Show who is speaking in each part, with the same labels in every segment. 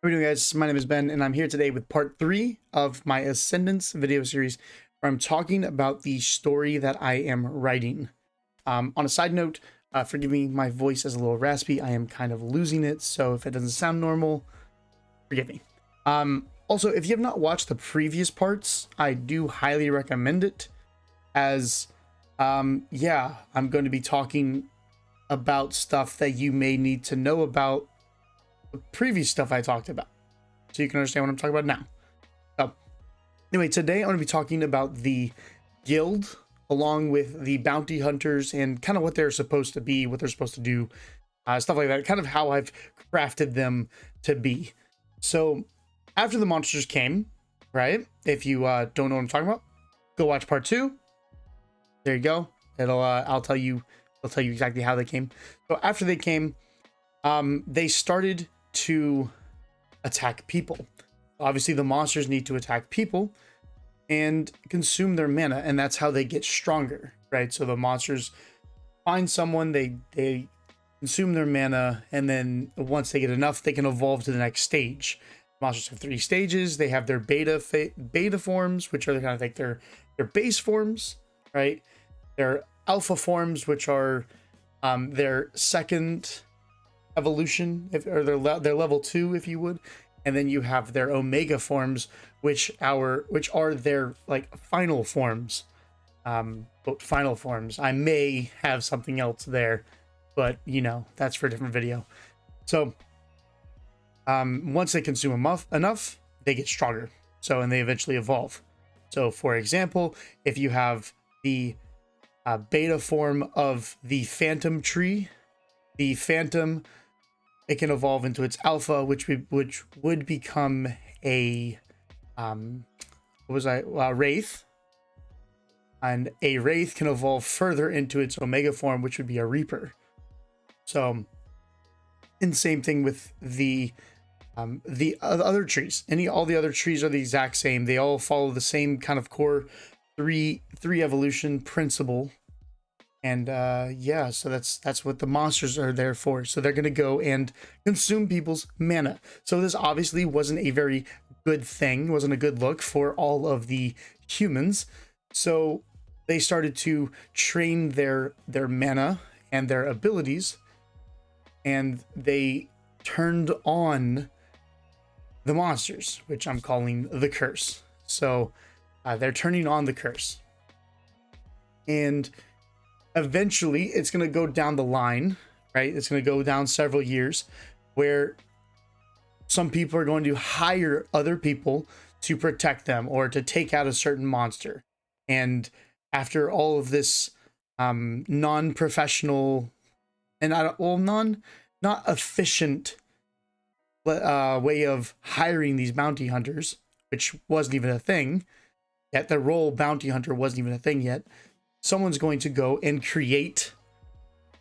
Speaker 1: How are we doing, guys? My name is Ben, and I'm here today with part 3 of my Ascendants video series, where I'm talking about the story that I am writing. On a side note, forgive me, my voice is a little raspy. I am kind of losing it, so if it doesn't sound normal, forgive me. Also, if you have not watched the previous parts, I do highly recommend it, as, yeah, I'm going to be talking about stuff that you may need to know about the previous stuff I talked about, so you can understand what I'm talking about now. So anyway, today I'm going to be talking about the guild along with the bounty hunters and kind of what they're supposed to be, what they're supposed to do, stuff like that, kind of how I've crafted them to be. So after the monsters came, right, if you don't know what I'm talking about, go watch part 2. There you go. It'll I'll tell you exactly how they came. So after they came, they started to attack people. Obviously, the monsters need to attack people and consume their mana, and that's how they get stronger, right? So the monsters find someone, they consume their mana, and then once they get enough, they can evolve to the next stage. Monsters have 3 stages. They have their beta forms, which are kind of like their base forms, right? Their alpha forms, which are their second evolution, or their level 2, if you would. And then you have their omega forms, which are their like final forms. But final forms, I may have something else there, but you know, that's for a different video. So once they consume enough, they get stronger. So, and they eventually evolve. So for example, if you have the beta form of the phantom tree, the phantom, it can evolve into its alpha, which would become a wraith, and a wraith can evolve further into its omega form, which would be a reaper. So, and same thing with the other trees. All the other trees are the exact same. They all follow the same kind of core three evolution principle. And yeah, so that's what the monsters are there for. So they're going to go and consume people's mana. So this obviously wasn't a very good thing, wasn't a good look for all of the humans. So they started to train their mana and their abilities, and they turned on the monsters, which I'm calling the curse. So they're turning on the curse. And eventually it's going to go down the line, right? It's going to go down several years where some people are going to hire other people to protect them or to take out a certain monster. And after all of this non-professional and not efficient way of hiring these bounty hunters, which wasn't even a thing yet, the role bounty hunter wasn't even a thing yet, someone's going to go and create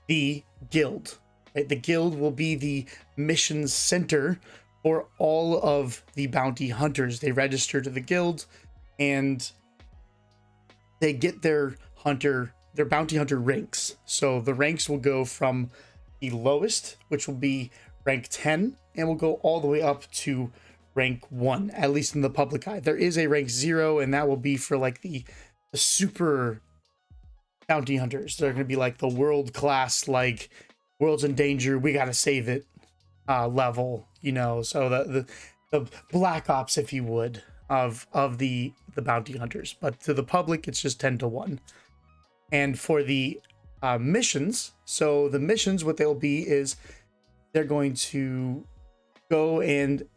Speaker 1: the guild, right? The guild will be the mission center for all of the bounty hunters. They register to the guild and they get their bounty hunter ranks. So the ranks will go from the lowest, which will be rank 10, and will go all the way up to rank 1, at least in the public eye. There is a rank 0, and that will be for like the super bounty hunters. They're going to be like the world class, like world's in danger, we got to save it level, you know. So the black ops, if you would, of the bounty hunters. But to the public, it's just 10 to 1. And for the missions, so the missions, what they'll be is they're going to go and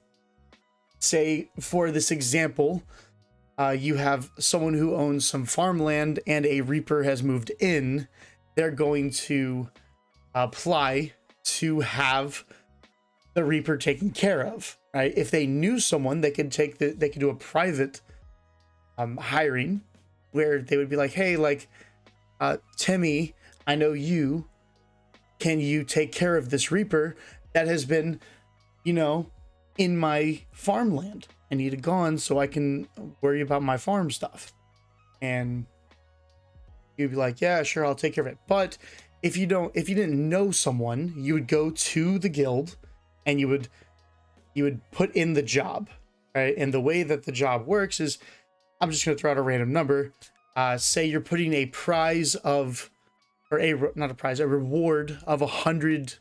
Speaker 1: say, for this example, you have someone who owns some farmland and a reaper has moved in. They're going to apply to have the reaper taken care of, right? If they knew someone, they could do a private hiring where they would be like, hey, like Timmy, I know you. Can you take care of this reaper that has been, you know, in my farmland? I need it gone so I can worry about my farm stuff. And you'd be like, yeah, sure, I'll take care of it. But if you didn't know someone, you would go to the guild and you would, you would put in the job, right? And the way that the job works is, I'm just going to throw out a random number. Say you're putting a prize of, or not a prize, a reward of 100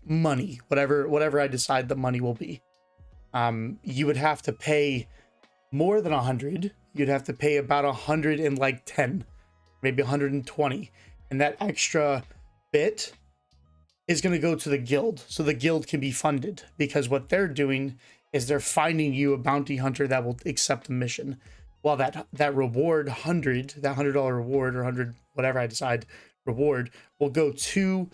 Speaker 1: money, whatever I decide the money will be. You would have to pay more than 100. You'd have to pay about 110, maybe 120, and that extra bit is going to go to the guild, so the guild can be funded, because what they're doing is they're finding you a bounty hunter that will accept the mission. Well, that reward, that $100 reward, or 100 whatever I decide reward, will go to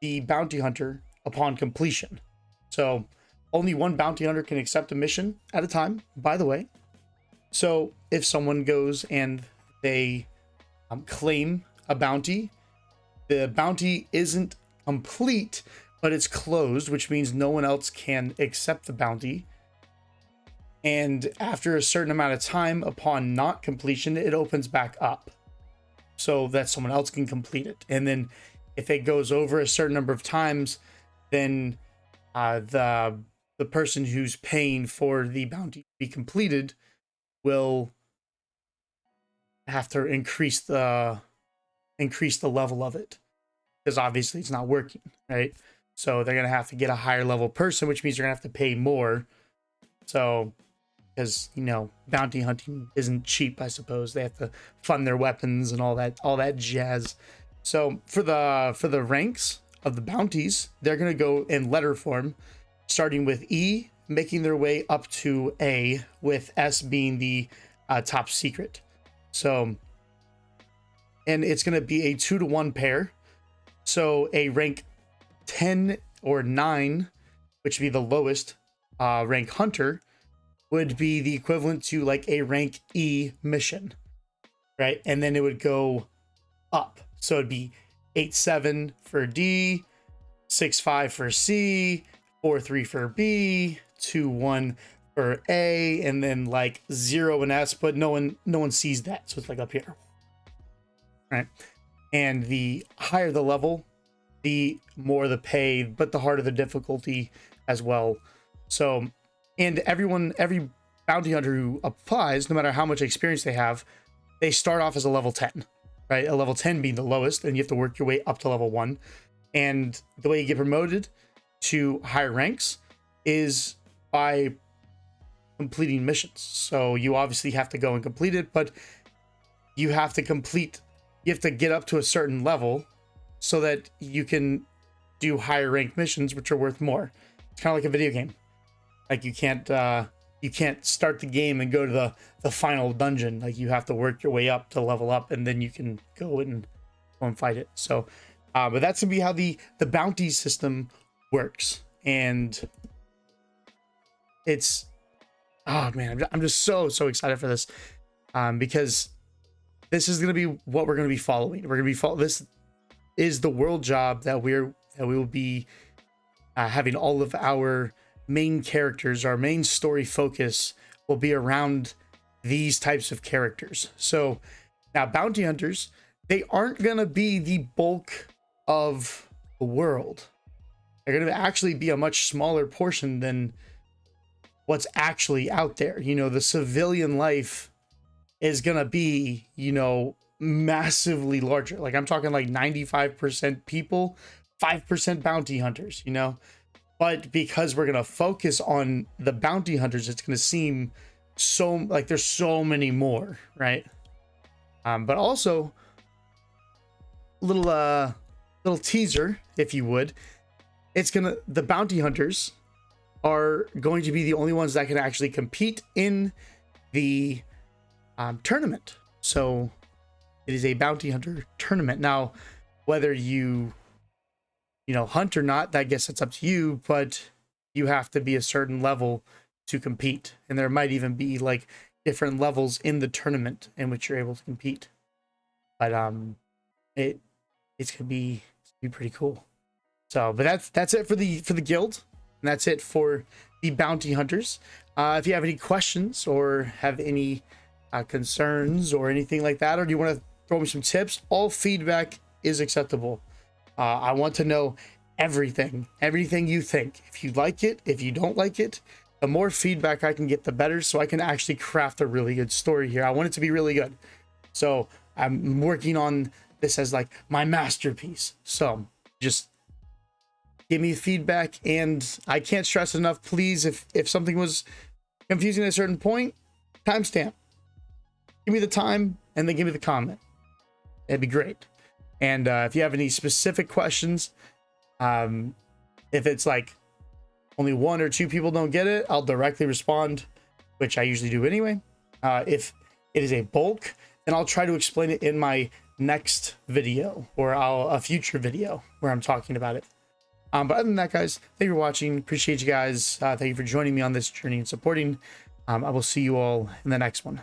Speaker 1: the bounty hunter upon completion. So only one bounty hunter can accept a mission at a time, by the way. So if someone goes and they claim a bounty, the bounty isn't complete, but it's closed, which means no one else can accept the bounty. And after a certain amount of time, upon not completion, it opens back up so that someone else can complete it. And then if it goes over a certain number of times, then the person who's paying for the bounty to be completed will have to increase the level of it, because obviously it's not working, right? So they're gonna have to get a higher level person, which means they're gonna have to pay more. So, because bounty hunting isn't cheap, I suppose they have to fund their weapons and all that jazz. So for the ranks of the bounties, they're gonna go in letter form, starting with E, making their way up to A, with S being the top secret. So, and it's going to be a 2-to-1 pair. So a rank 10 or 9, which would be the lowest rank hunter, would be the equivalent to like a rank E mission, right? And then it would go up. So it'd be 8-7 for D, 6-5 for C, 4-3 for B, 2-1 for A, and then like 0 and S, but no one sees that, so it's like up here, right? And the higher the level, the more the pay, but the harder the difficulty as well. So, and every bounty hunter who applies, no matter how much experience they have, they start off as a level 10, right? A level 10 being the lowest, and you have to work your way up to level 1. And the way you get promoted to higher ranks is by completing missions. So you obviously have to go and complete it, but you have to get up to a certain level so that you can do higher ranked missions, which are worth more. It's kind of like a video game. Like you can't start the game and go to the final dungeon. Like you have to work your way up to level up, and then you can go and fight it. So but that's gonna be how the bounty system works. And it's, oh man, I'm just so excited for this, because this is gonna be what we're gonna be following. This is the world job that we will be having. All of our main characters, our main story focus will be around these types of characters. So now bounty hunters, they aren't gonna be the bulk of the world. They're going to actually be a much smaller portion than what's actually out there. The civilian life is going to be, massively larger. Like I'm talking like 95% people, 5% bounty hunters, but because we're going to focus on the bounty hunters, it's going to seem so like there's so many more, right? But also little teaser, if you would, the bounty hunters are going to be the only ones that can actually compete in the tournament. So it is a bounty hunter tournament. Now, whether you hunt or not, I guess it's up to you, but you have to be a certain level to compete. And there might even be like different levels in the tournament in which you're able to compete. But it's gonna be pretty cool. So, but that's it for the guild, and that's it for the bounty hunters. If you have any questions or have any concerns or anything like that, or do you want to throw me some tips, all feedback is acceptable. I want to know everything you think. If you like it, if you don't like it, the more feedback I can get, the better, so I can actually craft a really good story here. I want it to be really good. So I'm working on this as like my masterpiece. So just give me feedback, and I can't stress enough, please, if something was confusing at a certain point, timestamp. Give me the time and then give me the comment. It'd be great. And if you have any specific questions, if it's like only 1 or 2 people don't get it, I'll directly respond, which I usually do anyway. If it is a bulk, then I'll try to explain it in my next video, or a future video where I'm talking about it. But other than that, guys, thank you for watching. Appreciate you guys. Thank you for joining me on this journey and supporting. I will see you all in the next one.